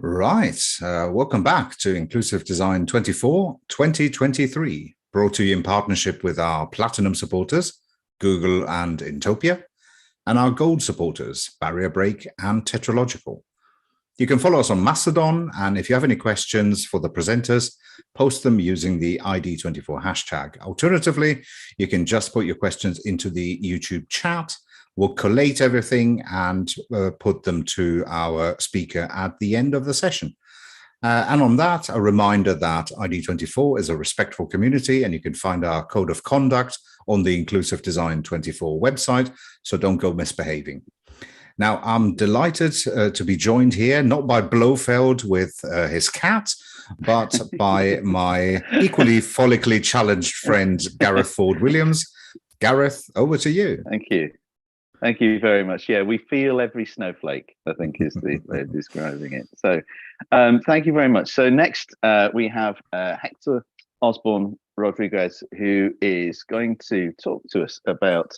Right. Welcome back to Inclusive Design 24 2023, brought to you in partnership with our Platinum supporters, Google and Intopia, and our Gold supporters, Barrier Break and Tetralogical. You can follow us on Mastodon, and if you have any questions for the presenters, post them using the ID24 hashtag. Alternatively, you can just put your questions into the YouTube chat. We'll collate everything and put them to our speaker at the end of the session. And on that, a reminder that ID24 is a respectful community, and you can find our code of conduct on the Inclusive Design 24 website, so don't go misbehaving. Now, I'm delighted to be joined here, not by Blofeld with his cat, but by my equally follically challenged friend, Gareth Ford-Williams. Gareth, over to you. Thank you. Thank you very much. Yeah, we feel every snowflake, I think is the way of describing it. So thank you very much. So next we have Hector Osborne Rodriguez, who is going to talk to us about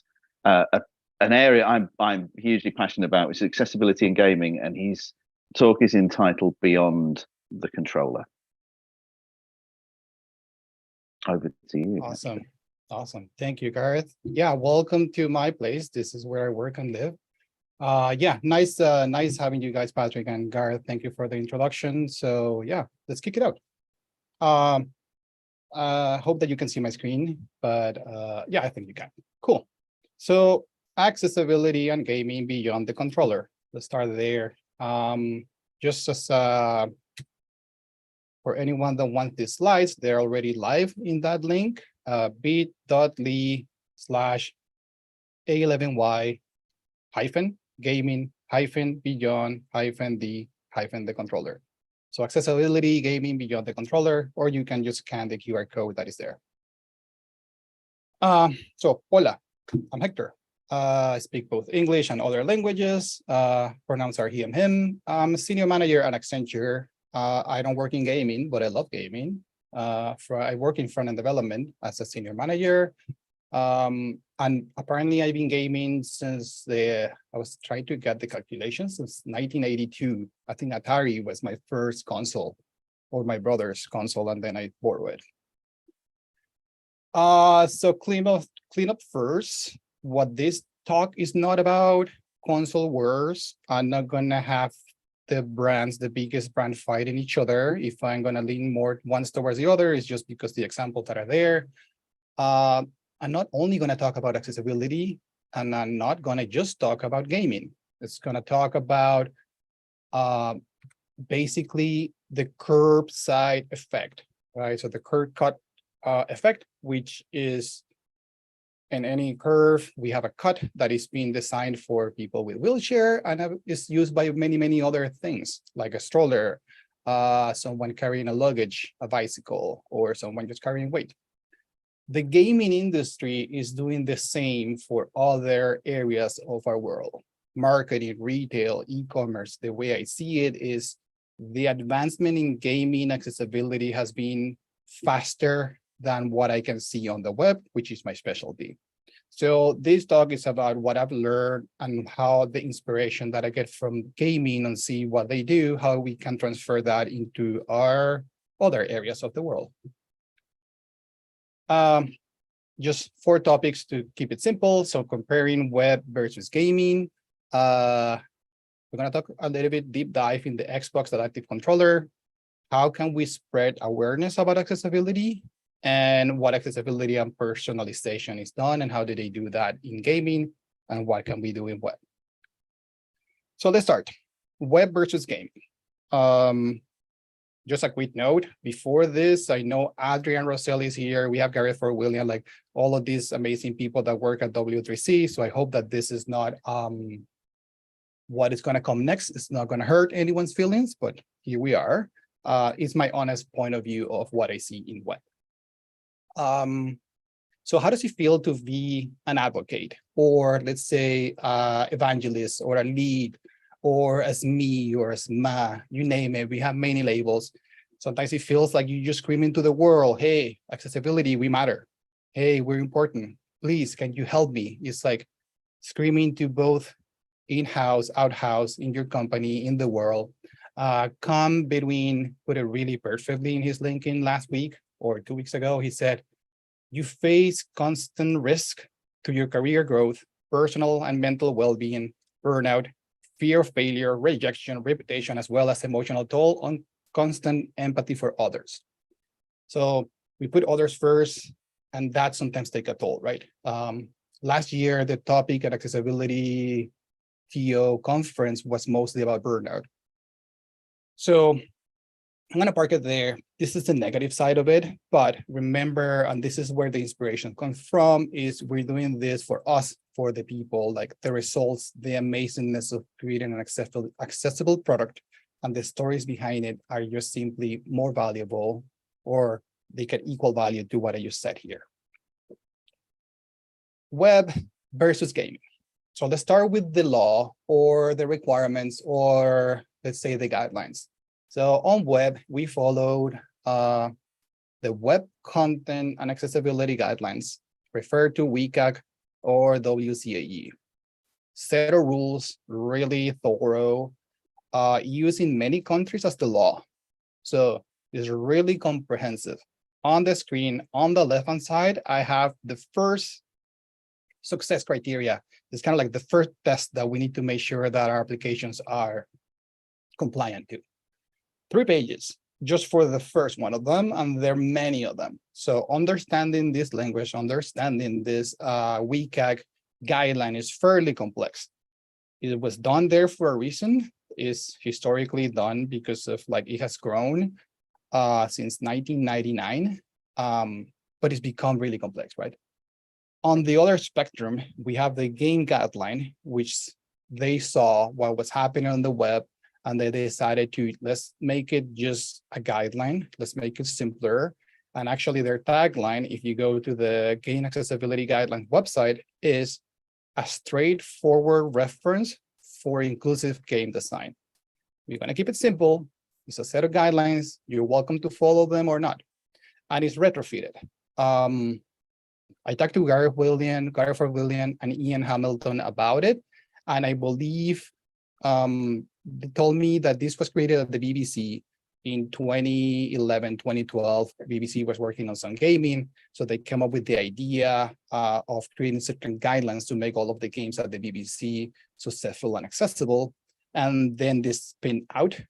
an area I'm hugely passionate about, which is accessibility in gaming, and his talk is entitled Beyond the Controller. Over to you. Awesome. Awesome. Thank you, Gareth. Yeah, welcome to my place. This is where I work and live. Yeah, nice having you guys, Patrick and Gareth. Thank you for the introduction. So yeah, let's kick it out. Hope that you can see my screen, but yeah, I think you can. Cool. So accessibility and gaming beyond the controller. Let's start there. Just as for anyone that wants these slides, they're already live in that link. bit.ly/A11Y-gaming-beyond-the controller. So accessibility gaming beyond the controller, or you can just scan the QR code that is there. So hola, I'm Hector. I speak both English and other languages. Pronouns are he and him. I'm a senior manager at Accenture. I don't work in gaming, but I love gaming. I work in front-end development as a senior manager. And apparently I've been gaming since I was trying to get the calculations since 1982. I think Atari was my first console, or my brother's console, and then I borrowed it. So clean up first. What this talk is not about console wars. I'm not gonna have the biggest brand fighting each other. If I'm gonna lean more ones towards the other, it's just because the examples that are there. I'm not only gonna talk about accessibility, and I'm not gonna just talk about gaming. It's gonna talk about basically the curbside effect, right? So the curb cut effect, which is in any curve, we have a cut that is being designed for people with wheelchair and is used by many other things, like a stroller, someone carrying a luggage, a bicycle, or someone just carrying weight. The gaming industry is doing the same for other areas of our world. Marketing, retail, e-commerce, the way I see it is the advancement in gaming accessibility has been faster than what I can see on the web, which is my specialty. So this talk is about what I've learned and how the inspiration that I get from gaming and see what they do, how we can transfer that into our other areas of the world. Just 4 topics to keep it simple. So comparing web versus gaming. We're gonna talk a little bit deep dive in the Xbox Adaptive Controller. How can we spread awareness about accessibility? And what accessibility and personalization is done, and how do they do that in gaming, and what can we do in web? So let's start. Web versus gaming. Just a quick note, before this, I know Adrian Rosselli is here. We have Gareth Ford-Williams, like all of these amazing people that work at W3C. So I hope that this is not what is gonna come next. It's not gonna hurt anyone's feelings, but here we are. It's my honest point of view of what I see in web. So how does it feel to be an advocate, or let's say evangelist, or a lead, or as me, or as ma, you name it, we have many labels. Sometimes it feels like you just scream into the world, hey, accessibility, we matter. Hey, we're important. Please, can you help me? It's like screaming to both in-house, out-house, in your company, in the world. come between, put it really perfectly in his LinkedIn last week or 2 weeks ago. He said, you face constant risk to your career growth, personal and mental well-being, burnout, fear of failure, rejection, reputation, as well as emotional toll on constant empathy for others. So we put others first, and that sometimes take a toll, right? Last year, the topic at Accessibility TO conference was mostly about burnout. So I'm going to park it there. This is the negative side of it, but remember, and this is where the inspiration comes from, is we're doing this for us, for the people, like the results, the amazingness of creating an accessible product, and the stories behind it are just simply more valuable, or they can equal value to what I just said here. Web versus gaming. So let's start with the law or the requirements, or let's say the guidelines. So on web, we followed the Web Content and Accessibility Guidelines, referred to WCAG or WCAG. Set of rules, really thorough, used in many countries as the law. So it's really comprehensive. On the screen, on the left-hand side, I have the first success criteria. It's kind of like the first test that we need to make sure that our applications are compliant to. 3 pages, just for the first one of them, and there are many of them. So understanding this language, understanding this WCAG guideline is fairly complex. It was done there for a reason. It's historically done because of like it has grown since 1999, but it's become really complex, right? On the other spectrum, we have the game guideline, which they saw what was happening on the web, and they decided to, let's make it just a guideline. Let's make it simpler. And actually their tagline, if you go to the Game Accessibility Guidelines website, is a straightforward reference for inclusive game design. We're gonna keep it simple. It's a set of guidelines. You're welcome to follow them or not. And it's retrofitted. I talked to Gary Ford William, and Ian Hamilton about it. And I believe they told me that this was created at the BBC in 2011, 2012. BBC was working on some gaming. So they came up with the idea of creating certain guidelines to make all of the games at the BBC successful and accessible. And then this spin out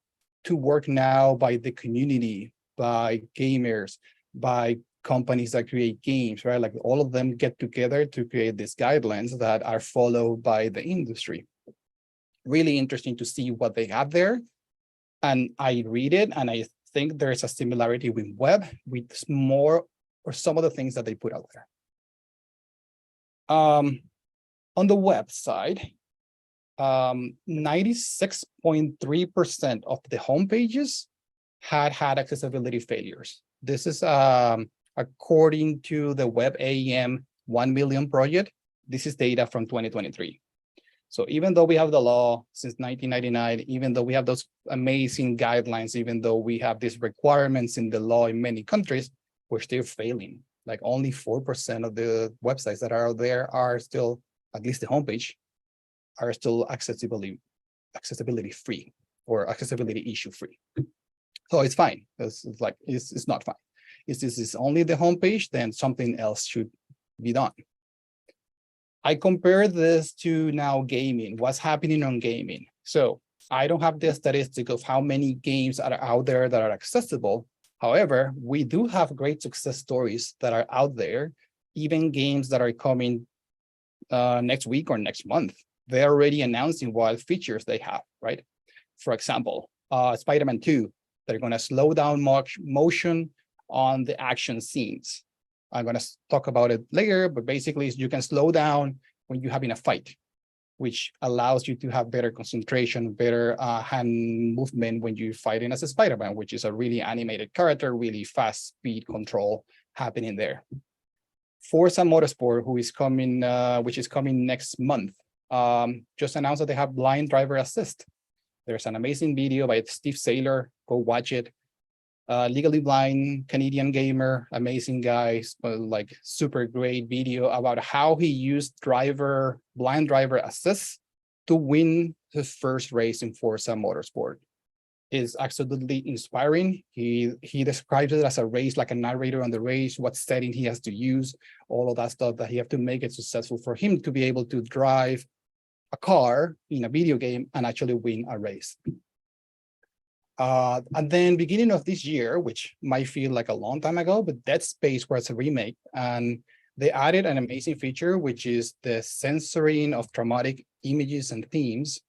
to work now by the community, by gamers, by companies that create games, right? Like all of them get together to create these guidelines that are followed by the industry. Really interesting to see what they have there. And I read it, and I think there's a similarity with web, with more or some of the things that they put out there. On the website, 96.3% of the homepages had accessibility failures. This is according to the Web AEM 1 million project. This is data from 2023. So even though we have the law since 1999, even though we have those amazing guidelines, even though we have these requirements in the law in many countries, we're still failing. Like only 4% of the websites that are out there are still, at least the homepage, are still accessibility free or accessibility issue free. So it's fine. It's not fine. If this is only the homepage, then something else should be done. I compare this to now gaming, what's happening on gaming. So I don't have the statistic of how many games are out there that are accessible. However, we do have great success stories that are out there, even games that are coming next week or next month. They're already announcing what features they have, right? For example, Spider-Man 2, they're gonna slow down motion on the action scenes. I'm going to talk about it later, but basically you can slow down when you're having a fight, which allows you to have better concentration, better hand movement when you're fighting as a Spider-Man, which is a really animated character, really fast speed control happening there. Forza Motorsport, which is coming next month, just announced that they have blind driver assist. There's an amazing video by Steve Saylor. Go watch it. Legally Blind Canadian gamer, amazing guy, like super great video about how he used blind driver assist to win his first race in Forza Motorsport. is absolutely inspiring. He describes it as a race, like a narrator on the race, what setting he has to use, all of that stuff that he have to make it successful for him to be able to drive a car in a video game and actually win a race. And then beginning of this year, which might feel like a long time ago, but Dead Space was a remake, and they added an amazing feature, which is the censoring of traumatic images and themes,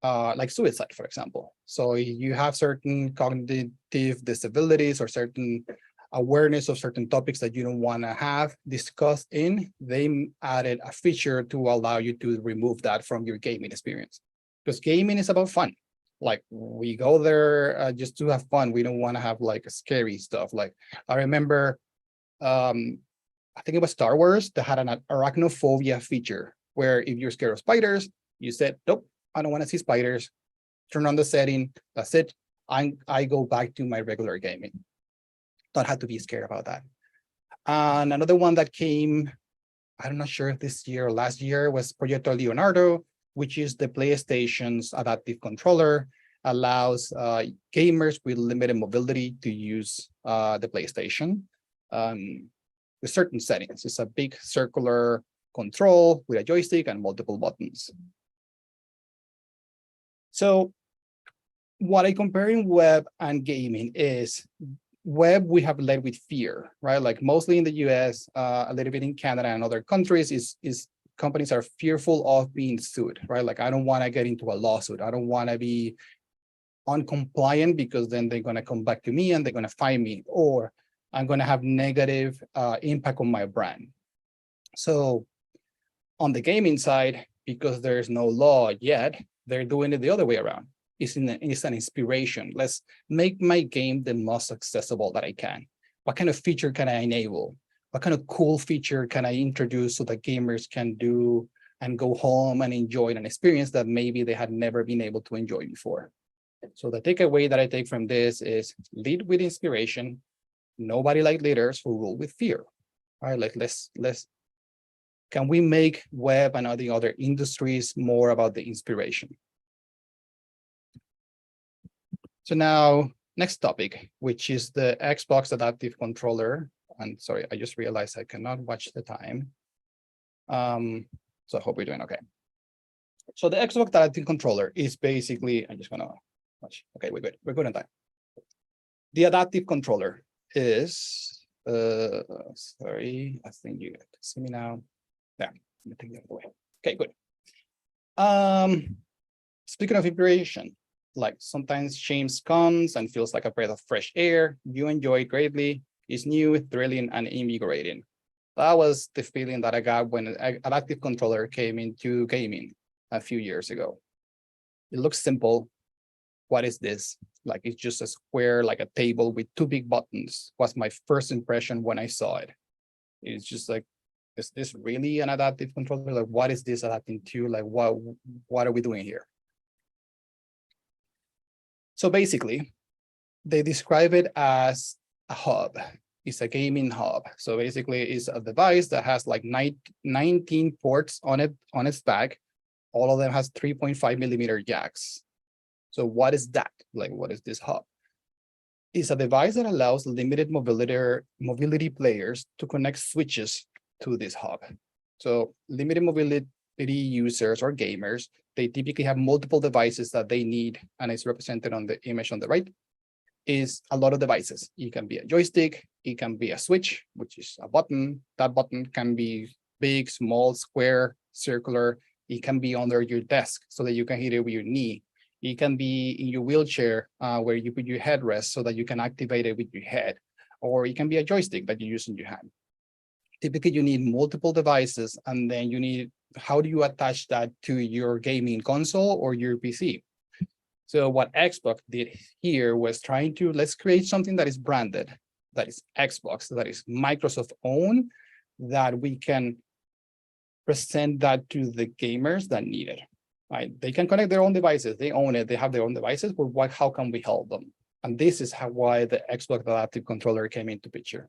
like suicide, for example. So you have certain cognitive disabilities or certain awareness of certain topics that you don't want to have discussed in, they added a feature to allow you to remove that from your gaming experience. Because gaming is about fun. Like we go there just to have fun. We don't want to have like scary stuff. Like I remember, I think it was Star Wars that had an arachnophobia feature where if you're scared of spiders, you said, nope, I don't want to see spiders. Turn on the setting. That's it. I go back to my regular gaming. Don't have to be scared about that. And another one that came, I'm not sure if this year or last year, was Proyecto Leonardo, which is the PlayStation's adaptive controller, allows gamers with limited mobility to use the PlayStation with certain settings. It's a big circular control with a joystick and multiple buttons. So what I compare in web and gaming is web we have led with fear, right? Like mostly in the US, a little bit in Canada and other countries is companies are fearful of being sued, right? Like I don't want to get into a lawsuit. I don't want to be uncompliant because then they're going to come back to me and they're going to fine me, or I'm going to have negative impact on my brand. So on the gaming side, because there's no law yet, they're doing it the other way around. It's an inspiration. Let's make my game the most accessible that I can. What kind of feature can I enable? What kind of cool feature can I introduce so that gamers can do and go home and enjoy an experience that maybe they had never been able to enjoy before? So the takeaway that I take from this is lead with inspiration. Nobody like leaders who rule with fear. All right, like can we make web and all the other industries more about the inspiration? So now, next topic, which is the Xbox Adaptive Controller. And sorry, I just realized I cannot watch the time. So I hope we're doing okay. So the Xbox Adaptive Controller is basically, I'm just gonna watch. Okay, we're good. We're good on time. The Adaptive Controller is, sorry, I think you can see me now. There, let me take that away. Okay, good. Speaking of inspiration, like sometimes change comes and feels like a breath of fresh air. You enjoy it greatly. It's new, thrilling, and invigorating. That was the feeling that I got when an adaptive controller came into gaming a few years ago. It looks simple. What is this? Like it's just a square, like a table with two big buttons. Was my first impression when I saw it. It's just like, is this really an adaptive controller? Like, what is this adapting to? Like, what are we doing here? So basically, they describe it as a hub. It's a gaming hub. So basically, it's a device that has like 19 ports on its back. All of them has 3.5 millimeter jacks. So what is that? Like, what is this hub? It's a device that allows limited mobility players to connect switches to this hub. So limited mobility users or gamers, they typically have multiple devices that they need, and it's represented on the image on the right, is a lot of devices. It can be a joystick, it can be a switch, which is a button. That button can be big, small, square, circular. It can be under your desk so that you can hit it with your knee. It can be in your wheelchair where you put your headrest so that you can activate it with your head. Or it can be a joystick that you use in your hand. Typically, you need multiple devices, and then you need, how do you attach that to your gaming console or your PC? So what Xbox did here was trying to, let's create something that is branded, that is Xbox, that is Microsoft owned, that we can present that to the gamers that need it. Right? They can connect their own devices, they own it, they have their own devices, but how can we help them? And this is why the Xbox Adaptive Controller came into picture.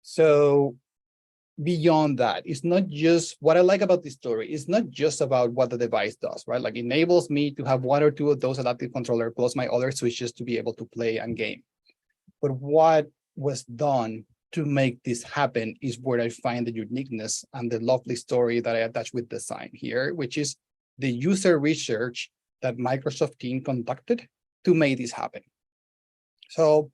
So beyond that, it's not just what I like about this story. It's not just about what the device does, right? Like, it enables me to have one or two of those adaptive controller plus my other switches to be able to play and game. But what was done to make this happen is where I find the uniqueness and the lovely story that I attach with design here, which is the user research that Microsoft team conducted to make this happen. So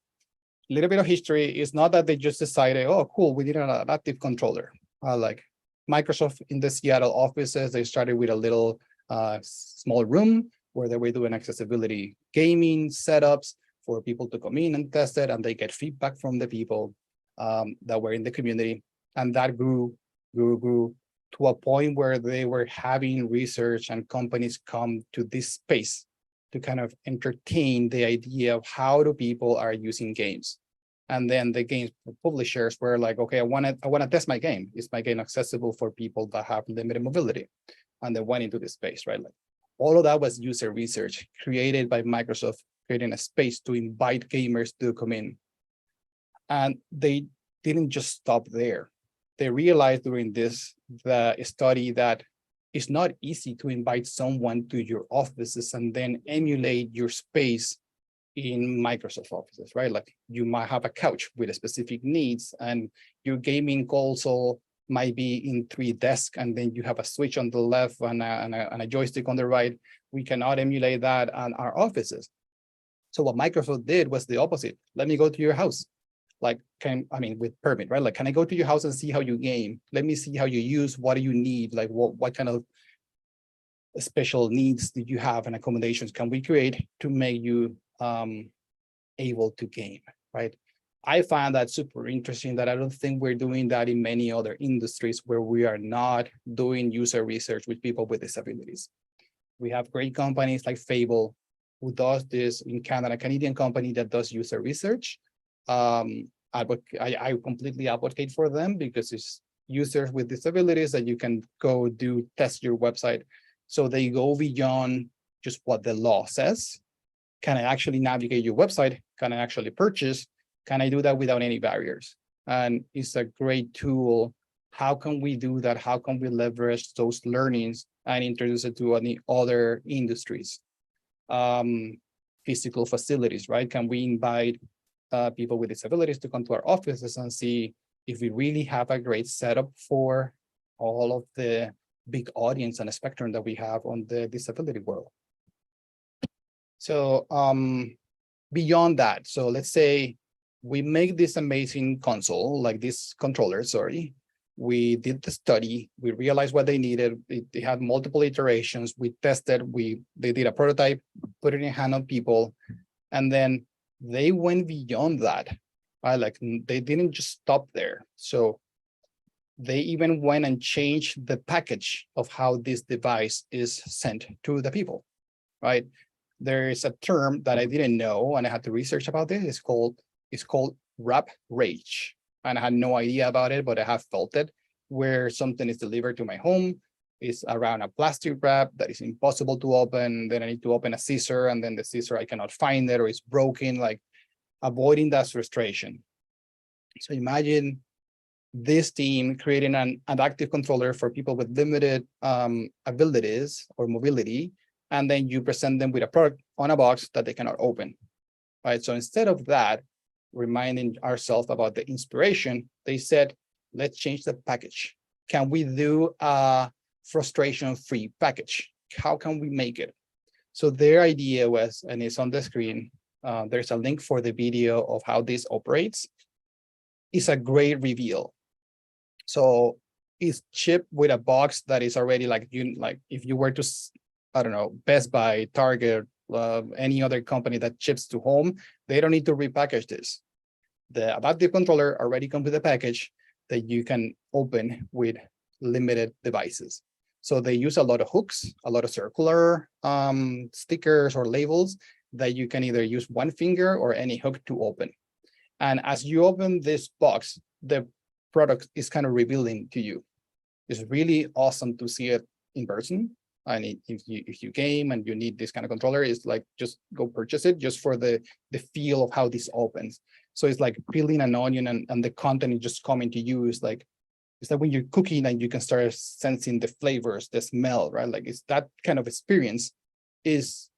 a little bit of history is not that they just decided, oh, cool, we need an adaptive controller. Like Microsoft in the Seattle offices, they started with a little small room where they were doing accessibility gaming setups for people to come in and test it, and they get feedback from the people that were in the community. And that grew to a point where they were having research and companies come to this space to kind of entertain the idea of how do people are using games. And then the games publishers were like, okay, I want to test my game. Is my game accessible for people that have limited mobility? And they went into this space, right? Like, all of that was user research created by Microsoft, creating a space to invite gamers to come in. And they didn't just stop there. They realized during the study that it's not easy to invite someone to your offices and then emulate your space in Microsoft offices, right? Like, you might have a couch with specific needs, and your gaming console might be in 3 desks, and then you have a switch on the left and a joystick on the right. We cannot emulate that on our offices. So what Microsoft did was the opposite. Let me go to your house. Like, with permit, right? Like, can I go to your house and see how you game? Let me see how you use, what do you need? Like, what kind of special needs do you have and accommodations can we create to make you able to game, right? I find that super interesting, that I don't think we're doing that in many other industries where we are not doing user research with people with disabilities. We have great companies like Fable, who does this in Canada, a Canadian company that does user research. I completely advocate for them because it's users with disabilities that you can go test your website. So they go beyond just what the law says. Can I actually navigate your website? Can I actually purchase? Can I do that without any barriers? And it's a great tool. How can we do that? How can we leverage those learnings and introduce it to any other industries? Physical facilities, right? Can we invite people with disabilities to come to our offices and see if we really have a great setup for all of the big audience and a spectrum that we have on the disability world? So beyond that, so let's say we make this amazing console, like this controller, sorry. We did the study, we realized what they needed. They had multiple iterations. We tested, they did a prototype, put it in hand of people, and then they went beyond that. Like, they didn't just stop there. So they even went and changed the package of how this device is sent to the people, right? There is a term that I didn't know, and I had to research about this. It's called wrap rage. And I had no idea about it, but I have felt it, where something is delivered to my home, is around a plastic wrap that is impossible to open. Then I need to open a scissor, and then the scissor, I cannot find it, or it's broken, like avoiding that frustration. So imagine this team creating an adaptive controller for people with limited abilities or mobility, and then you present them with a product on a box that they cannot open, right? So instead of that, reminding ourselves about the inspiration, they said, let's change the package. Can we do a frustration-free package? How can we make it? So their idea was, and it's on the screen, there's a link for the video of how this operates. It's a great reveal. So it's shipped with a box that is already like if you were to, I don't know, Best Buy, Target, any other company that ships to home, they don't need to repackage this. The adaptive controller already comes with a package that you can open with limited devices. So they use a lot of hooks, a lot of circular stickers or labels that you can either use one finger or any hook to open. And as you open this box, the product is kind of revealing to you. It's really awesome to see it in person. And if you game and you need this kind of controller, it's like, just go purchase it just for the feel of how this opens. So it's like peeling an onion, and the content is just coming to you. It's like It's like when you're cooking and you can start sensing the flavors, the smell, right? Like it's that kind of experience is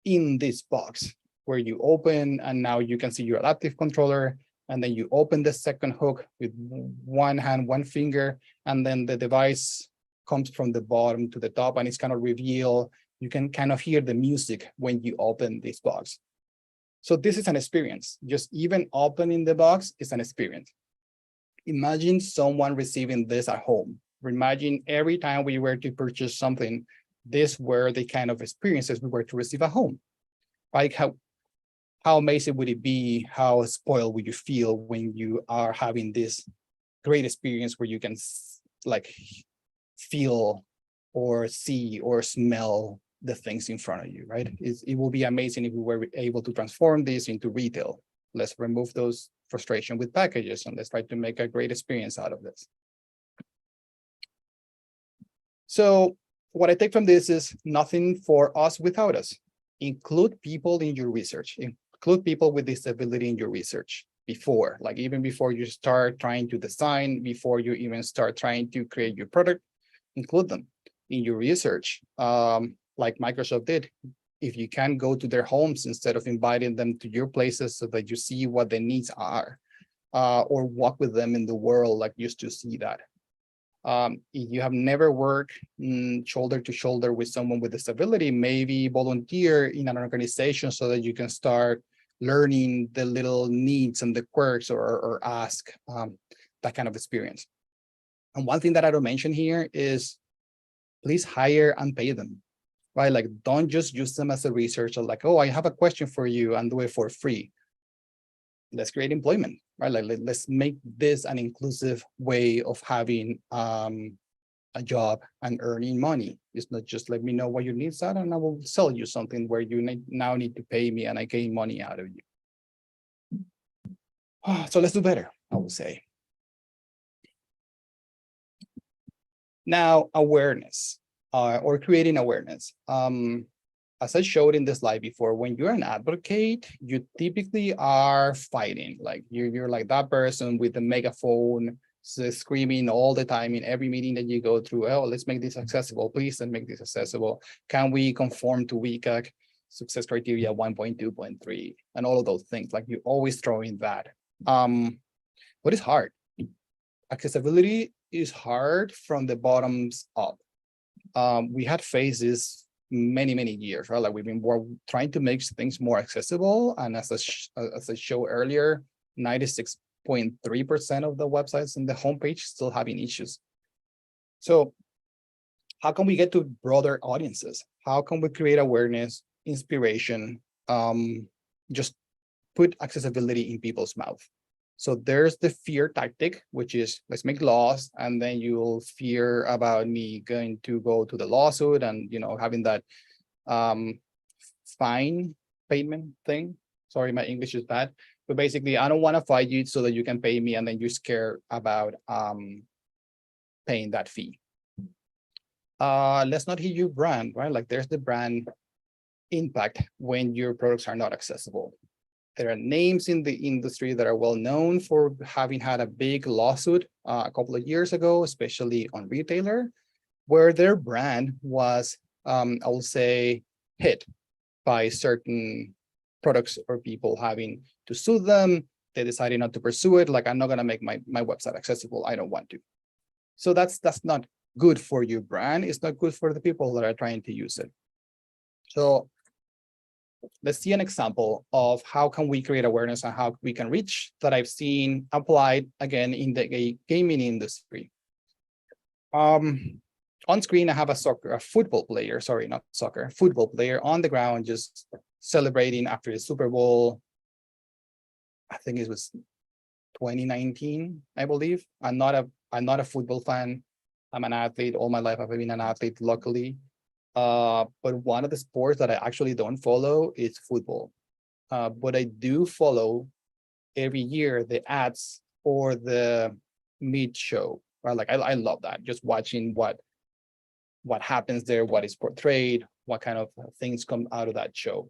in this box where you open and now you can see your adaptive controller, and then you open the second hook with one hand, one finger, and then the device comes from the bottom to the top and it's kind of revealed. You can kind of hear the music when you open this box. So this is an experience. Just even opening the box is an experience. Imagine someone receiving this at home. Imagine every time we were to purchase something, these were the kind of experiences we were to receive at home. Like how amazing would it be? How spoiled would you feel when you are having this great experience where you can like feel or see or smell the things in front of you, right? It will be amazing if we were able to transform this into retail. Let's remove those frustration with packages and let's try to make a great experience out of this. So what I take from this is nothing for us without us. Include people in your research. Include people with disability in your research before, like even before you start trying to design, before you even start trying to create your product, include them in your research, like Microsoft did. If you can go to their homes instead of inviting them to your places so that you see what their needs are, or walk with them in the world like just to see that. If you have never worked shoulder to shoulder with someone with disability, maybe volunteer in an organization so that you can start learning the little needs and the quirks, or ask that kind of experience. And one thing that I don't mention here is please hire and pay them, right? Like don't just use them as a researcher, like, oh, I have a question for you and do it for free. Let's create employment, right? Like let's make this an inclusive way of having a job and earning money. It's not just let me know what your needs are and I will sell you something where you now need to pay me and I gain money out of you. So let's do better, I would say. Now, awareness or creating awareness. As I showed in the slide before, when you're an advocate, you typically are fighting. Like you're like that person with the megaphone screaming all the time in every meeting that you go through. Oh, let's make this accessible. Please let's make this accessible. Can we conform to CPACC success criteria 1.2.3 and all of those things? Like you always throw in that. But it's hard. Accessibility is hard from the bottoms up. We had phases many years, right? Like we've been trying to make things more accessible, and as I showed earlier, 96.3% of the websites in the homepage still having issues. So how can we get to broader audiences? How can we create awareness, inspiration, just put accessibility in people's mouth? So there's the fear tactic, which is let's make laws, and then you'll fear about me going to go to the lawsuit and having that fine payment thing. Sorry, my English is bad, but basically I don't want to fight you so that you can pay me, and then you're scared about paying that fee. Let's not hit your brand, right? Like there's the brand impact when your products are not accessible. There are names in the industry that are well known for having had a big lawsuit a couple of years ago, especially on retailer, where their brand was, I will say, hit by certain products or people having to sue them. They decided not to pursue it. Like, I'm not going to make my website accessible. I don't want to. So that's not good for your brand. It's not good for the people that are trying to use it. So let's see an example of how can we create awareness and how we can reach that I've seen applied again in the gaming industry. On screen, I have a football player, sorry, not soccer, football player on the ground just celebrating after the Super Bowl. I think it was 2019, I believe. I'm not a football fan. I'm an athlete. All my life I've been an athlete, luckily. But one of the sports that I actually don't follow is football. But I do follow every year the ads for the mid show. Right? Like I love that. Just watching what happens there, what is portrayed, what kind of things come out of that show.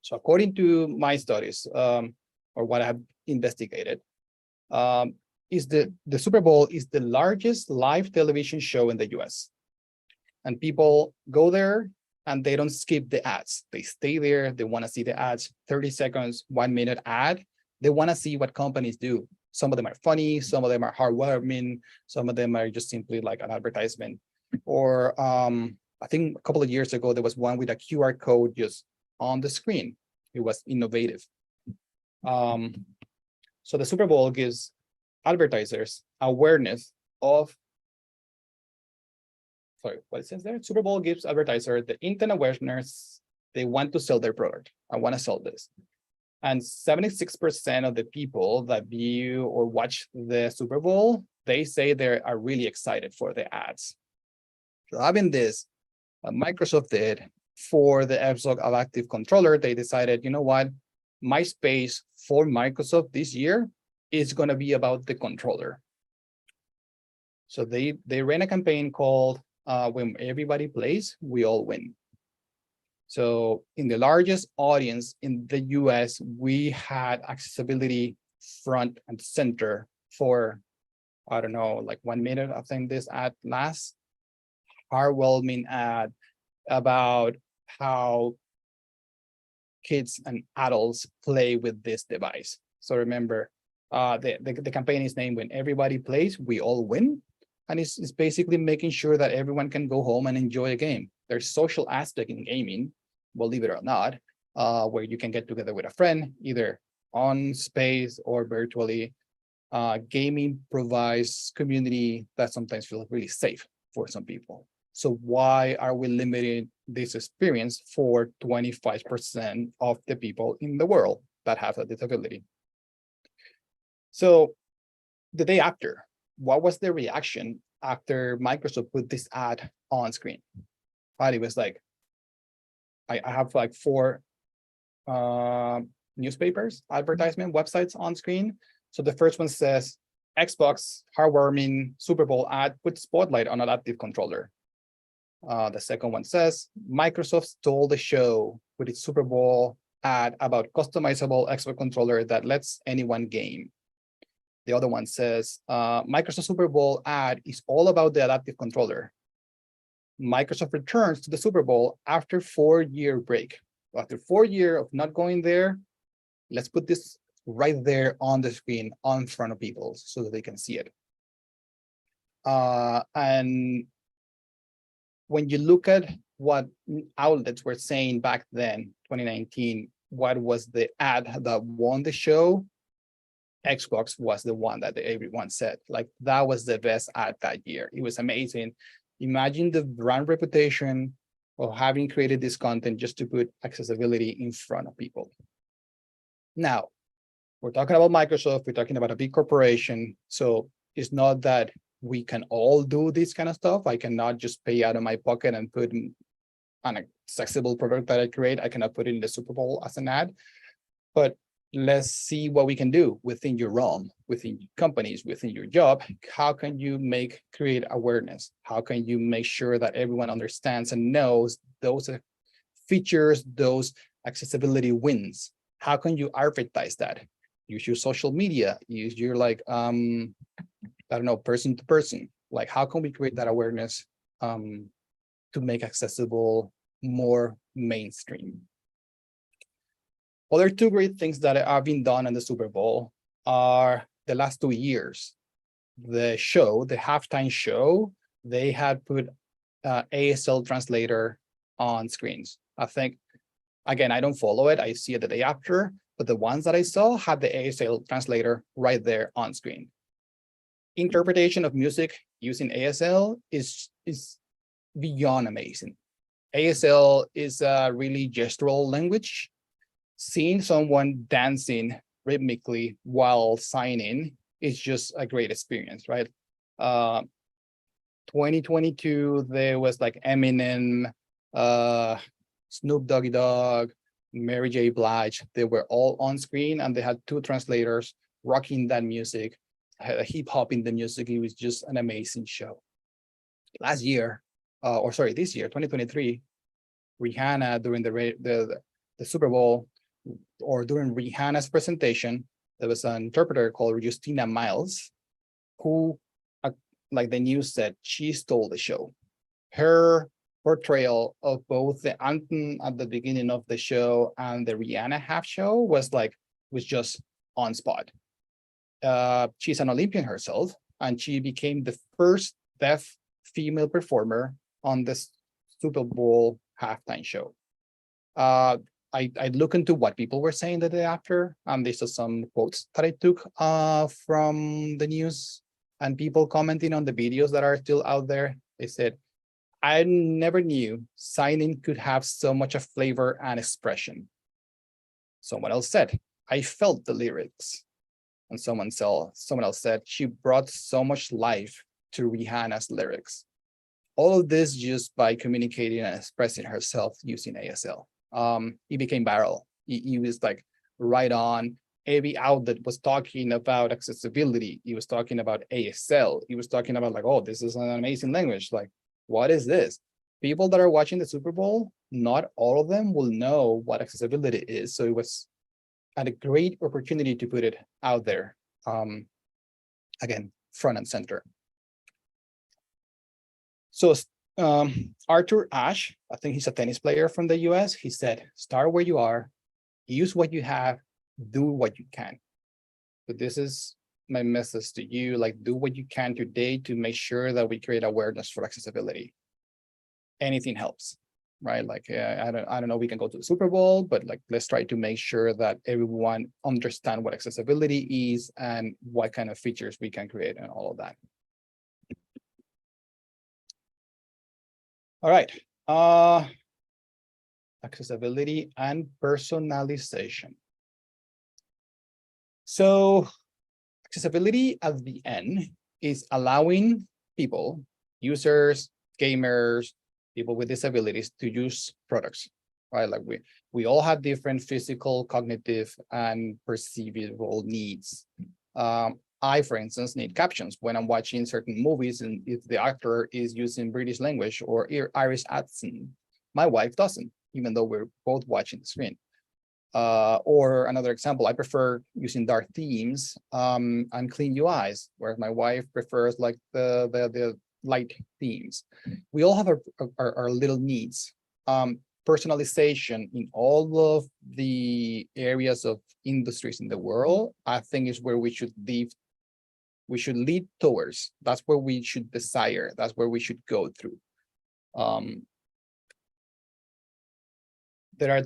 So according to my studies, or what I have investigated, in is the Super Bowl is the largest live television show in the US. And people go there and they don't skip the ads. They stay there. They want to see the ads, 30 seconds, 1 minute ad. They want to see what companies do. Some of them are funny. Some of them are heartwarming. Some of them are just simply like an advertisement. Or I think a couple of years ago, there was one with a QR code just on the screen. It was innovative. So the Super Bowl gives advertisers awareness of, sorry, what it says there? Super Bowl gives advertiser the intent awareness. They want to sell their product. I want to sell this. And 76% of the people that view or watch the Super Bowl, they say they are really excited for the ads. So having this, Microsoft did for the Xbox Adaptive Controller, they decided, you know what, my space for Microsoft this year is going to be about the controller. So they ran a campaign called when everybody plays, we all win. So in the largest audience in the US, we had accessibility front and center for, I don't know, like 1 minute. I think this ad lasts. Heartwarming ad about how kids and adults play with this device. So remember, the campaign is named When Everybody Plays, We All Win. And it's basically making sure that everyone can go home and enjoy a game. There's social aspect in gaming, believe it or not, where you can get together with a friend, either on space or virtually. Gaming provides community that sometimes feels really safe for some people. So why are we limiting this experience for 25% of the people in the world that have a disability? So the day after, what was the reaction after Microsoft put this ad on screen? Right, it was like, I have like 4 newspapers, advertisement websites on screen. So the first one says, Xbox heartwarming Super Bowl ad put spotlight on adaptive controller. The second one says, Microsoft stole the show with its Super Bowl ad about customizable Xbox controller that lets anyone game. The other one says, Microsoft Super Bowl ad is all about the adaptive controller. Microsoft returns to the Super Bowl after 4-year break. After 4 years of not going there, let's put this right there on the screen on front of people so that they can see it. And when you look at what outlets were saying back then, 2019, what was the ad that won the show? Xbox was the one that everyone said, like, that was the best ad that year. It was amazing. Imagine the brand reputation of having created this content just to put accessibility in front of people. Now, we're talking about Microsoft, we're talking about a big corporation. So it's not that we can all do this kind of stuff. I cannot just pay out of my pocket and put an accessible product that I create. I cannot put it in the Super Bowl as an ad. But let's see what we can do within your realm, within companies, within your job. How can you create awareness? How can you make sure that everyone understands and knows those features, those accessibility wins? How can you advertise that? Use your social media, use your like, I don't know, person to person. Like, how can we create that awareness to make accessible more mainstream? Other 2 great things that have been done in the Super Bowl are the last 2 years. The show, the halftime show, they had put ASL translator on screens. I think, again, I don't follow it. I see it the day after, but the ones that I saw had the ASL translator right there on screen. Interpretation of music using ASL is beyond amazing. ASL is a really gestural language. Seeing someone dancing rhythmically while signing is just a great experience, right? 2022, there was like Eminem, Snoop Doggy Dogg, Mary J. Blige. They were all on screen and they had 2 translators rocking that music, hip hop in the music. It was just an amazing show. Last year, this year, 2023, Rihanna during the Super Bowl, or during Rihanna's presentation, there was an interpreter called Justina Miles. who, like the news said, she stole the show. Her portrayal of both the anthem at the beginning of the show and the Rihanna half show was just on spot. She's an Olympian herself, and she became the first deaf female performer on the Super Bowl halftime show. I look into what people were saying the day after, and these are some quotes that I took from the news and people commenting on the videos that are still out there. They said, I never knew signing could have so much of flavor and expression. Someone else said, I felt the lyrics. And someone else said, she brought so much life to Rihanna's lyrics. All of this just by communicating and expressing herself using ASL. It became viral. He was like right on. Every outlet was talking about accessibility. He was talking about ASL. He was talking about like, oh, this is an amazing language. Like, what is this? People that are watching the Super Bowl, not all of them will know what accessibility is. So it was a great opportunity to put it out there. Again, front and center. So Arthur Ashe, I think he's a tennis player from the US. He said, start where you are, use what you have, do what you can. So this is my message to you, like do what you can today to make sure that we create awareness for accessibility. Anything helps, right? Like I don't know, we can go to the Super Bowl, but like let's try to make sure that everyone understand what accessibility is and what kind of features we can create and all of that. All right, accessibility and personalization. So accessibility at the end is allowing people, users, gamers, people with disabilities to use products, right? Like we all have different physical, cognitive, and perceivable needs. I, for instance, need captions when I'm watching certain movies, and if the actor is using British language or Irish accent, my wife doesn't, even though we're both watching the screen. Or another example, I prefer using dark themes and clean UIs, whereas my wife prefers like the light themes. We all have our little needs. Personalization in all of the areas of industries in the world, I think is where we should lead towards. That's where we should desire. That's where we should go through. There are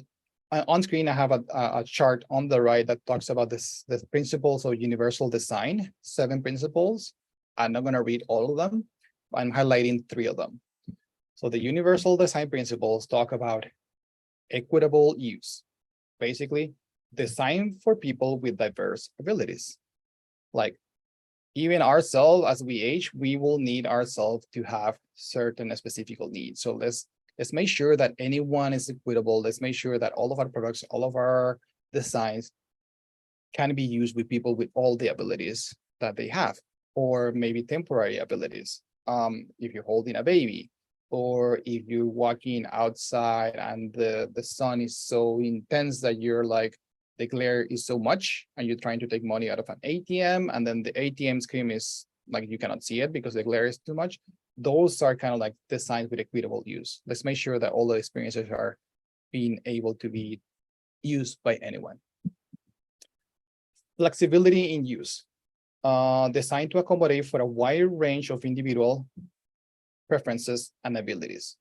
on screen, I have a chart on the right that talks about the principles of universal design, 7 principles. I'm not going to read all of them. I'm highlighting 3 of them. So the universal design principles talk about equitable use. Basically, design for people with diverse abilities. Like even ourselves, as we age, we will need ourselves to have certain specific needs. So let's make sure that anyone is equitable. Let's make sure that all of our products, all of our designs can be used with people with all the abilities that they have, or maybe temporary abilities. If you're holding a baby, or if you're walking outside and the sun is so intense that you're like, the glare is so much and you're trying to take money out of an ATM, and then the ATM screen is like, you cannot see it because the glare is too much. Those are kind of like designs with equitable use. Let's make sure that all the experiences are being able to be used by anyone. Flexibility in use. Designed to accommodate for a wide range of individual preferences and abilities.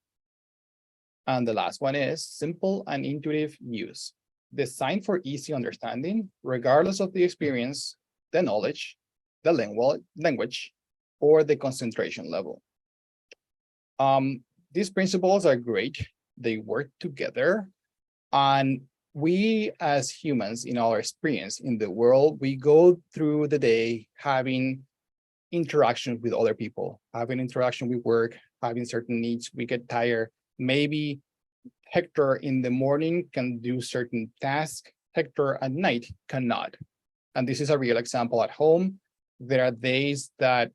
And the last one is simple and intuitive use. Designed for easy understanding, regardless of the experience, the knowledge, the language, or the concentration level. These principles are great. They work together. And we as humans, in our experience in the world, we go through the day having interaction with other people, having interaction with work, having certain needs. We get tired. Maybe Hector in the morning can do certain tasks, Hector at night cannot. And this is a real example at home. There are days that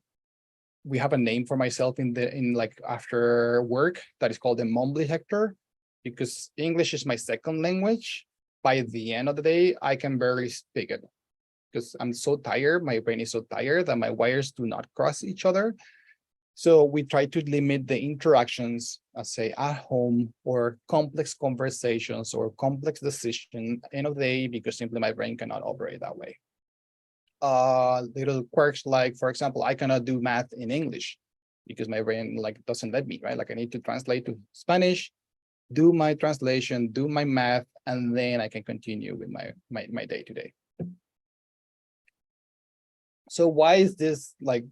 we have a name for myself in like after work that is called the mumbly Hector, because English is my second language. By the end of the day, I can barely speak it because I'm so tired, my brain is so tired that my wires do not cross each other. So we try to limit the interactions, say at home, or complex conversations or complex decisions end of the day, because simply my brain cannot operate that way. Little quirks like, for example, I cannot do math in English because my brain like doesn't let me, right? Like I need to translate to Spanish, do my translation, do my math, and then I can continue with my day to day. So why is this like,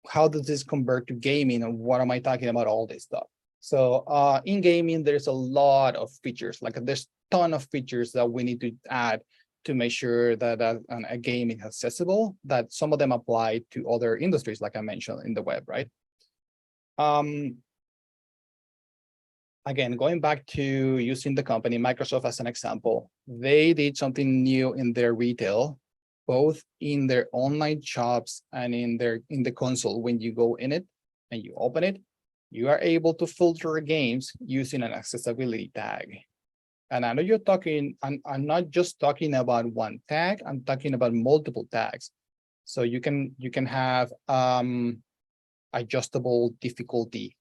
how does this convert to gaming, and what am I talking about all this stuff? So in gaming, there's a lot of features, like there's a ton of features that we need to add to make sure that a game is accessible, that some of them apply to other industries, like I mentioned in the web, right? Again, going back to using the company Microsoft as an example, they did something new in their retail, both in their online shops and in the console. When you go in it and you open it, you are able to filter games using an accessibility tag. And I know you're talking, I'm not just talking about one tag, I'm talking about multiple tags. So you can have adjustable difficulty.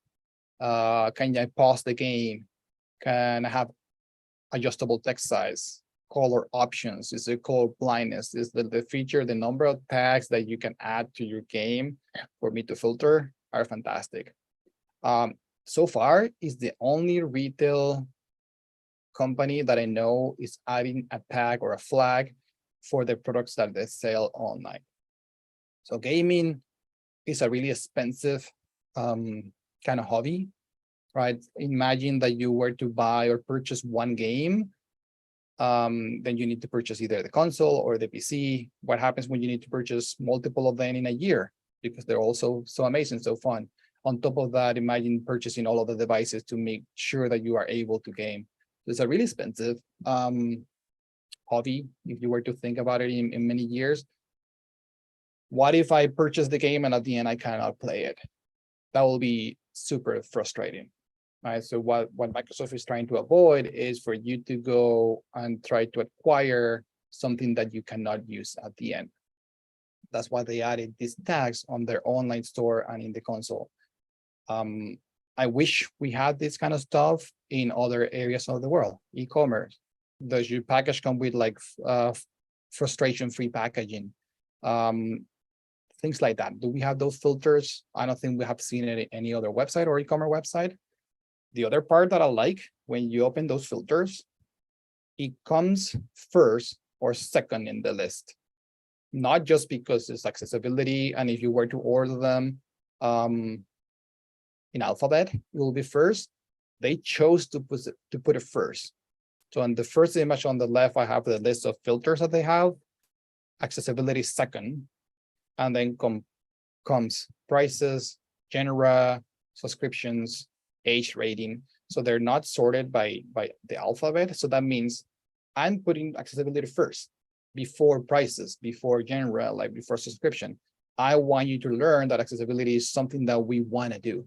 Can I pause the game? Can I have adjustable text size? Color options, is it color blindness? Is the feature, the number of tags that you can add to your game for me to filter are fantastic. So far, is the only retail company that I know is adding a tag or a flag for the products that they sell online. So gaming is a really expensive kind of hobby, right? Imagine that you were to buy or purchase one game, then you need to purchase either the console or the PC. What happens when you need to purchase multiple of them in a year? Because they're also so amazing, so fun. On top of that, imagine purchasing all of the devices to make sure that you are able to game. It's a really expensive hobby if you were to think about it in many years. What if I purchase the game and at the end I cannot play it? That will be super frustrating, right? So what Microsoft is trying to avoid is for you to go and try to acquire something that you cannot use at the end. That's why they added these tags on their online store and in the console. I wish we had this kind of stuff in other areas of the world. E-commerce, does your package come with like frustration-free packaging? Things like that. Do we have those filters? I don't think we have seen it in any other website or e-commerce website. The other part that I like, when you open those filters, it comes first or second in the list. Not just because it's accessibility, and if you were to order them in alphabet, it will be first. They chose to put it first. So on the first image on the left, I have the list of filters that they have. Accessibility second, and then comes prices, genre, subscriptions, age rating. So they're not sorted by the alphabet. So that means I'm putting accessibility first, before prices, before genre, like before subscription. I want you to learn that accessibility is something that we want to do.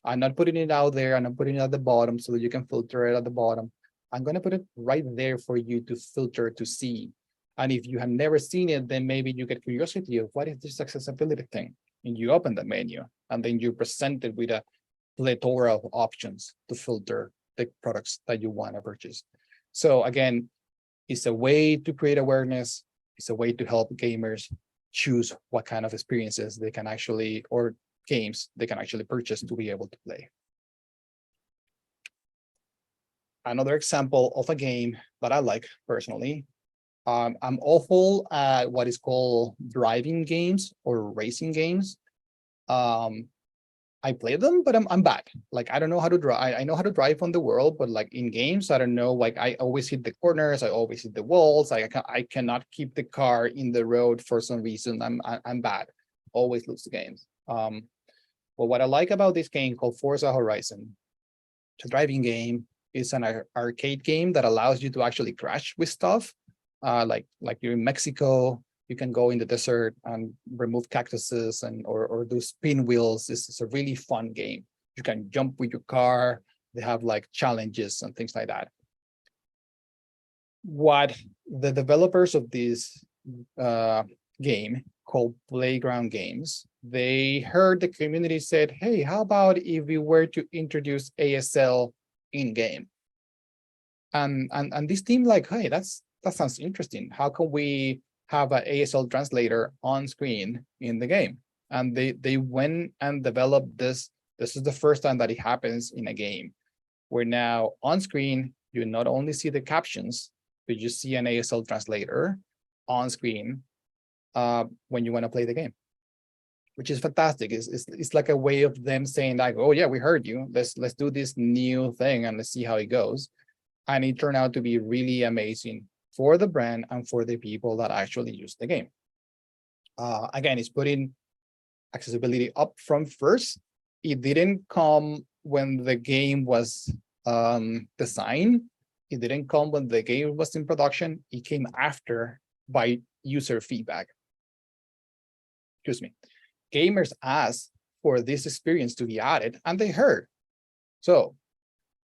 I'm not putting it out there and I'm putting it at the bottom so that you can filter it at the bottom. I'm going to put it right there for you to filter, to see. And if you have never seen it, then maybe you get curiosity of what is this accessibility thing? And you open the menu and then you're presented with a plethora of options to filter the products that you want to purchase. So again, it's a way to create awareness. It's a way to help gamers choose what kind of experiences they can actually, or games they can actually purchase to be able to play. Another example of a game that I like personally, I'm awful at what is called driving games or racing games. I play them, but I'm bad. Like, I don't know how to drive. I know how to drive on the world, but like in games, I don't know. Like, I always hit the corners. I always hit the walls. I cannot keep the car in the road for some reason. I'm bad. Always lose the games. But what I like about this game called Forza Horizon, it's a driving game. It's an arcade game that allows you to actually crash with stuff. Like you're in Mexico, you can go in the desert and remove cactuses or do spin wheels. This is a really fun game. You can jump with your car. They have like challenges and things like that. What the developers of this game called Playground Games. They heard the community said, hey, how about if we were to introduce ASL in game? And this team like, hey, that sounds interesting. How can we have an ASL translator on screen in the game? And they went and developed this. This is the first time that it happens in a game, where now on screen, you not only see the captions, but you see an ASL translator on screen when you want to play the game, which is fantastic. It's like a way of them saying like, oh yeah, we heard you. Let's do this new thing and let's see how it goes. And it turned out to be really amazing for the brand and for the people that actually use the game. Again, it's putting accessibility up front first. It didn't come when the game was designed. It didn't come when the game was in production. It came after by user feedback. Excuse me. Gamers asked for this experience to be added, and they heard. So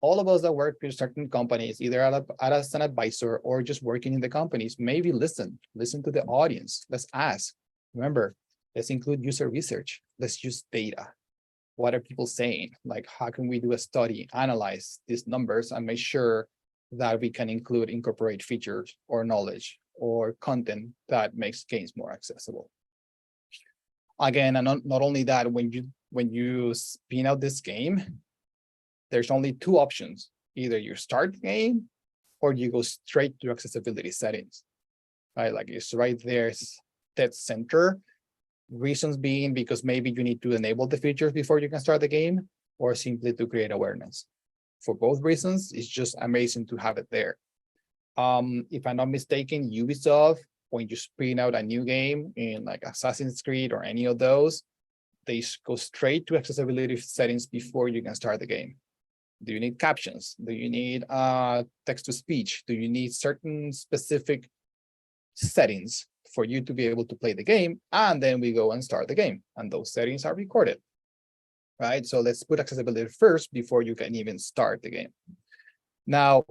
all of us that work in certain companies, either as an advisor or just working in the companies, maybe listen to the audience. Let's ask. Remember, let's include user research. Let's use data. What are people saying? Like, how can we do a study, analyze these numbers, and make sure that we can incorporate features or knowledge or content that makes games more accessible? Again, and not only that, when you spin out this game, there's only two options. Either you start the game or you go straight to accessibility settings, right? Like it's right there, it's dead center. Reasons being because maybe you need to enable the features before you can start the game, or simply to create awareness. For both reasons, it's just amazing to have it there. If I'm not mistaken, Ubisoft, when you spin out a new game in like Assassin's Creed or any of those, they go straight to accessibility settings before you can start the game. Do you need captions? Do you need text-to-speech? Do you need certain specific settings for you to be able to play the game? And then we go and start the game, and those settings are recorded, right? So let's put accessibility first before you can even start the game. Now,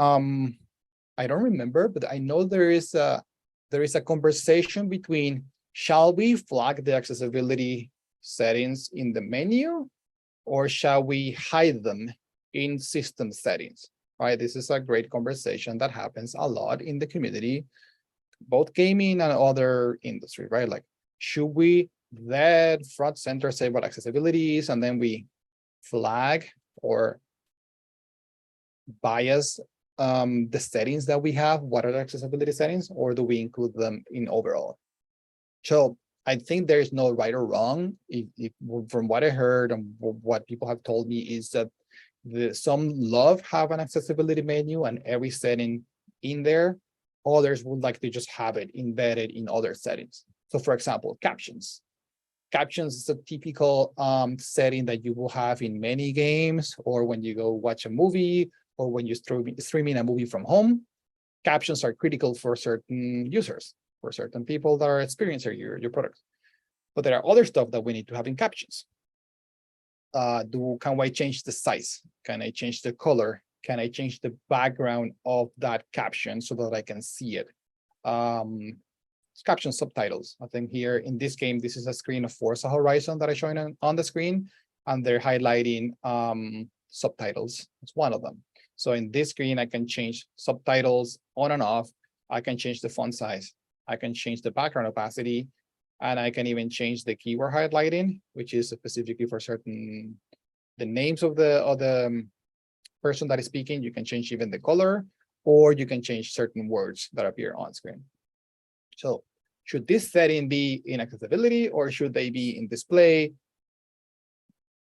I don't remember, but I know there is a conversation between, shall we flag the accessibility settings in the menu, or shall we hide them in system settings, right? This is a great conversation that happens a lot in the community, both gaming and other industry, right? Like, should we let front center say what accessibility is, and then we flag or bias the settings that we have? What are the accessibility settings, or do we include them in overall? So I think there is no right or wrong. From what I heard and what people have told me is that some love have an accessibility menu and every setting in there. Others would like to just have it embedded in other settings. So for example, captions. Captions is a typical setting that you will have in many games, or when you go watch a movie, or when you're streaming a movie from home. Captions are critical for certain users, for certain people that are experiencing your product. But there are other stuff that we need to have in captions. Can I change the size? Can I change the color? Can I change the background of that caption so that I can see it? Caption subtitles. I think here in this game, this is a screen of Forza Horizon that I showing on the screen, and they're highlighting subtitles. It's one of them. So in this screen, I can change subtitles on and off. I can change the font size. I can change the background opacity, and I can even change the keyword highlighting, which is specifically for the names of the person that is speaking. You can change even the color, or you can change certain words that appear on screen. So should this setting be in accessibility, or should they be in display?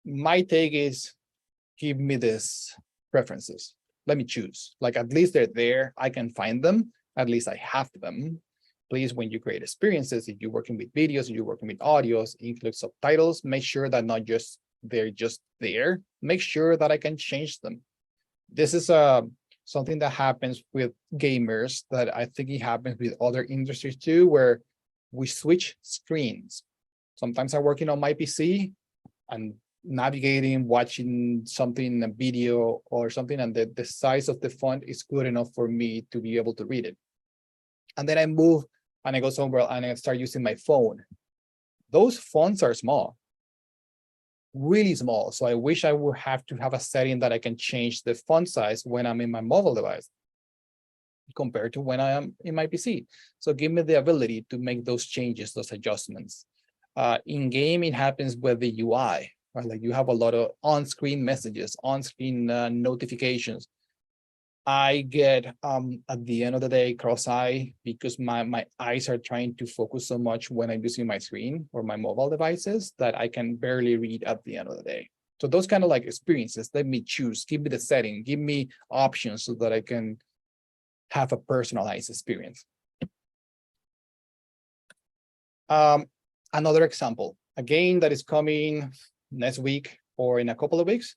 My take is, give me this preferences. Let me choose. Like, at least they're there. I can find them. At least I have them. Please, when you create experiences, if you're working with videos, if you're working with audios, include subtitles. Make sure that they're just there. Make sure that I can change them. This is something that happens with gamers that I think it happens with other industries too, where we switch screens. Sometimes I'm working on my PC and navigating, watching something, a video or something, and the size of the font is good enough for me to be able to read it. And then I move and I go somewhere and I start using my phone, those fonts are small, really small. So I wish I would have to have a setting that I can change the font size when I'm in my mobile device compared to when I am in my PC. So give me the ability to make those changes, those adjustments. In game, it happens with the UI, right? Like you have a lot of on-screen messages, on-screen notifications. I get at the end of the day cross-eye because my eyes are trying to focus so much when I'm using my screen or my mobile devices that I can barely read at the end of the day. So those kind of like experiences, let me choose, give me the setting, give me options so that I can have a personalized experience. Another example, a game that is coming next week or in a couple of weeks,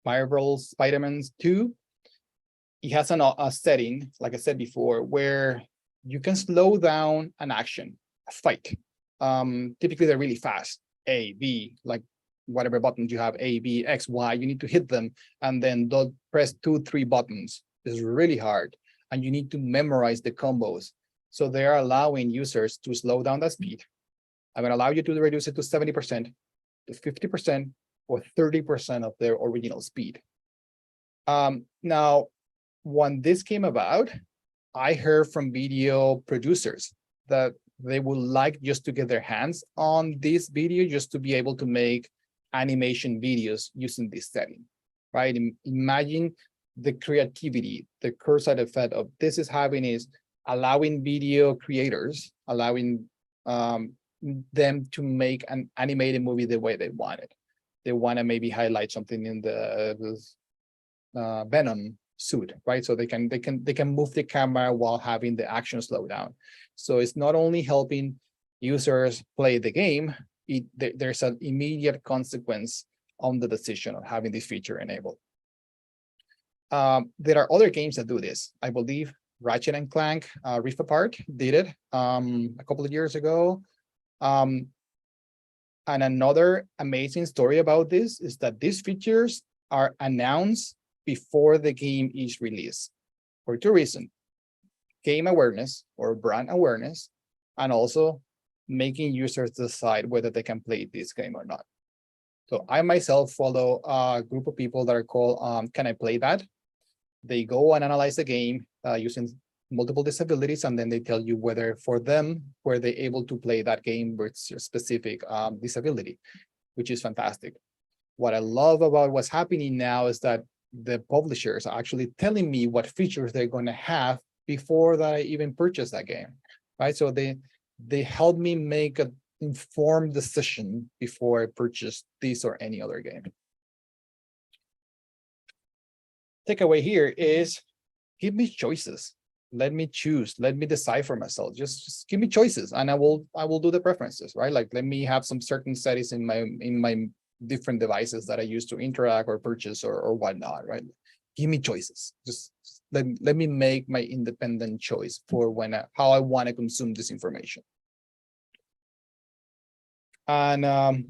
Marvel Spider-Man 2. It has a setting, like I said before, where you can slow down an action, a fight. Typically, they're really fast. A, B, like whatever buttons you have, A, B, X, Y, you need to hit them, and then they'll press 2, 3 buttons. It's really hard, and you need to memorize the combos. So they are allowing users to slow down the speed. I'm going to allow you to reduce it to 70%, to 50%, or 30% of their original speed. Now, when this came about, I heard from video producers that they would like just to get their hands on this video, just to be able to make animation videos using this setting, right? Imagine the creativity, the cursor effect of this is having is allowing video creators, allowing them to make an animated movie the way they want it. They want to maybe highlight something in the Venom suit, right? So they can move the camera while having the action slow down. So it's not only helping users play the game, there's an immediate consequence on the decision of having this feature enabled. There are other games that do this. I believe Ratchet and Clank Rift Apart did it a couple of years ago. And another amazing story about this is that these features are announced before the game is released for 2 reasons: game awareness or brand awareness, and also making users decide whether they can play this game or not. So I myself follow a group of people that are called Can I Play That? They go and analyze the game using multiple disabilities, and then they tell you whether for them, were they able to play that game with a specific disability, which is fantastic. What I love about what's happening now is that the publishers are actually telling me what features they're going to have before that I even purchase that game, right? So they help me make an informed decision before I purchase this or any other game. Takeaway here is give me choices. Let me choose. Let me decide for myself. Just give me choices, and I will do the preferences, right? Like let me have some certain settings in my different devices that I use to interact or purchase or whatnot, right? Give me choices. Just let me make my independent choice for how I want to consume this information. And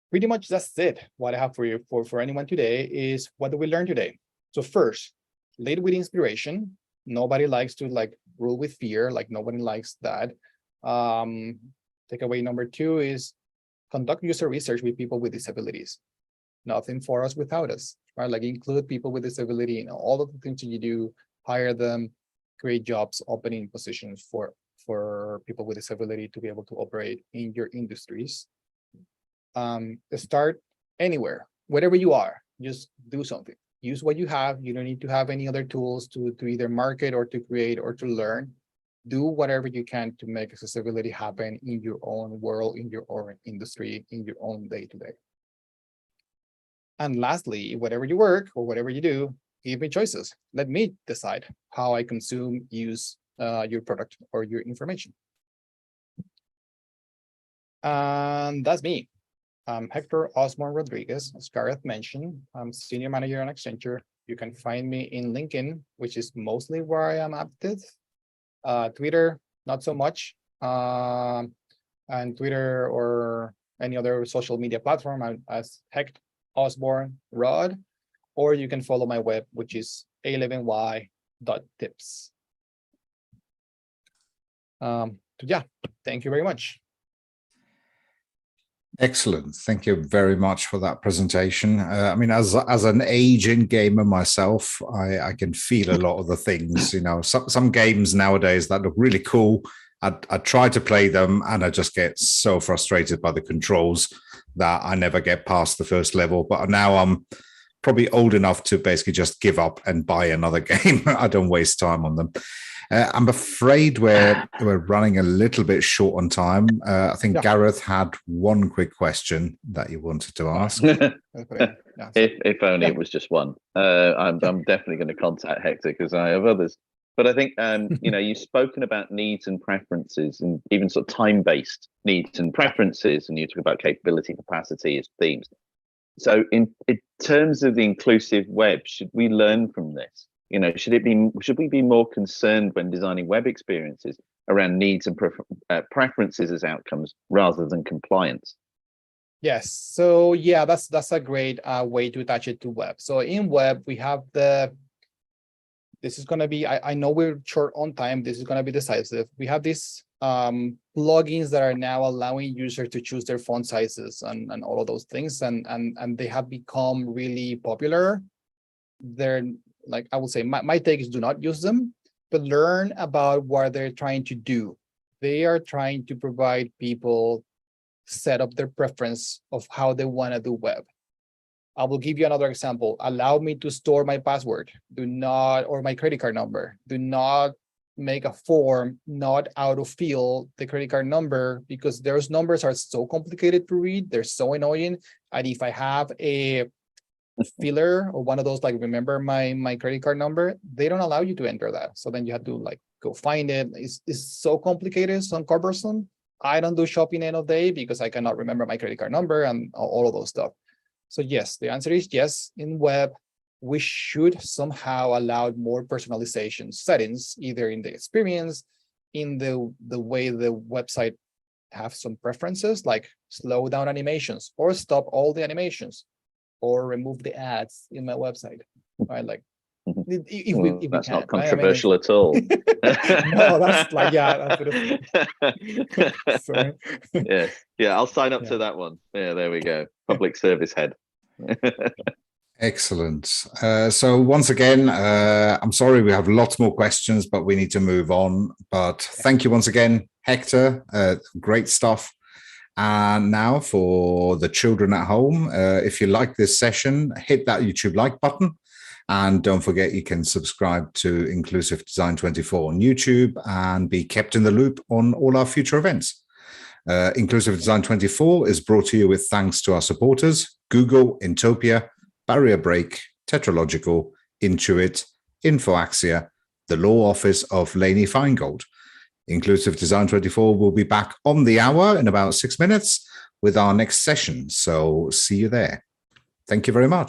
pretty much that's it. What I have for you for anyone today is, what do we learn today? So first, lead with inspiration. Nobody likes to rule with fear. Like nobody likes that. Takeaway number 2 is conduct user research with people with disabilities. Nothing for us without us, right? Like include people with disability in all of the things that you do, hire them, create jobs, opening positions for people with disability to be able to operate in your industries. Start anywhere, wherever you are, just do something. Use what you have. You don't need to have any other tools to either market or to create or to learn. Do whatever you can to make accessibility happen in your own world, in your own industry, in your own day-to-day. And lastly, whatever you work or whatever you do, give me choices. Let me decide how I consume, use your product or your information. And that's me. I'm Hector Osborne Rodriguez. As Gareth mentioned, I'm Senior Manager on Accenture. You can find me in LinkedIn, which is mostly where I am active. Twitter, not so much. And Twitter or any other social media platform, I'm as Hector Osborne Rod, or you can follow my web, which is a11y.tips. Yeah, thank you very much. Excellent. Thank you very much for that presentation. I mean, as an aging gamer myself, I can feel a lot of the things, you know, some games nowadays that look really cool. I try to play them and I just get so frustrated by the controls that I never get past the first level. But now I'm probably old enough to basically just give up and buy another game. I don't waste time on them. I'm afraid we're running a little bit short on time. I think Gareth had one quick question that you wanted to ask. If only it was just one. I'm definitely going to contact Hector because I have others. But I think you know, you've spoken about needs and preferences, and even sort of time-based needs and preferences, and you talk about capability, capacity as themes. So in terms of the inclusive web, should we learn from this? You know, should we be more concerned when designing web experiences around needs and preferences as outcomes rather than compliance? Yes. So yeah, that's a great way to attach it to web. So in web, we have this is going to be, I know we're short on time. This is going to be decisive. We have these plugins that are now allowing users to choose their font sizes and all of those things. And they have become really popular. They're like, I would say my take is do not use them, but learn about what they're trying to do. They are trying to provide people set up their preference of how they want to do web. I will give you another example. Allow me to store my password. Do not, or my credit card number. Do not make a form not autofill the credit card number because those numbers are so complicated to read. They're so annoying. And if I have a filler or one of those, like, remember my credit card number, they don't allow you to enter that. So then you have to like go find it. It's so complicated, so cumbersome. I don't do shopping end of day because I cannot remember my credit card number and all of those stuff. So yes, the answer is yes. In web, we should somehow allow more personalization settings, either in the experience, in the way the website have some preferences, like slow down animations or stop all the animations, or remove the ads in my website, right? Like, if we that's can, not controversial at all. No, that's like, yeah, that's so, yeah, I'll sign up to that one. Yeah, there we go. Public service head. Excellent. So once again, I'm sorry we have lots more questions, but we need to move on. But thank you once again, Hector. Great stuff. And now for the children at home, if you like this session, hit that YouTube like button. And don't forget, you can subscribe to Inclusive Design 24 on YouTube and be kept in the loop on all our future events. Inclusive Design 24 is brought to you with thanks to our supporters, Google, Intopia, Barrier Break, Tetralogical, Intuit, InfoAxia, the Law Office of Laney Feingold. Inclusive Design 24 will be back on the hour in about 6 minutes with our next session. So see you there. Thank you very much.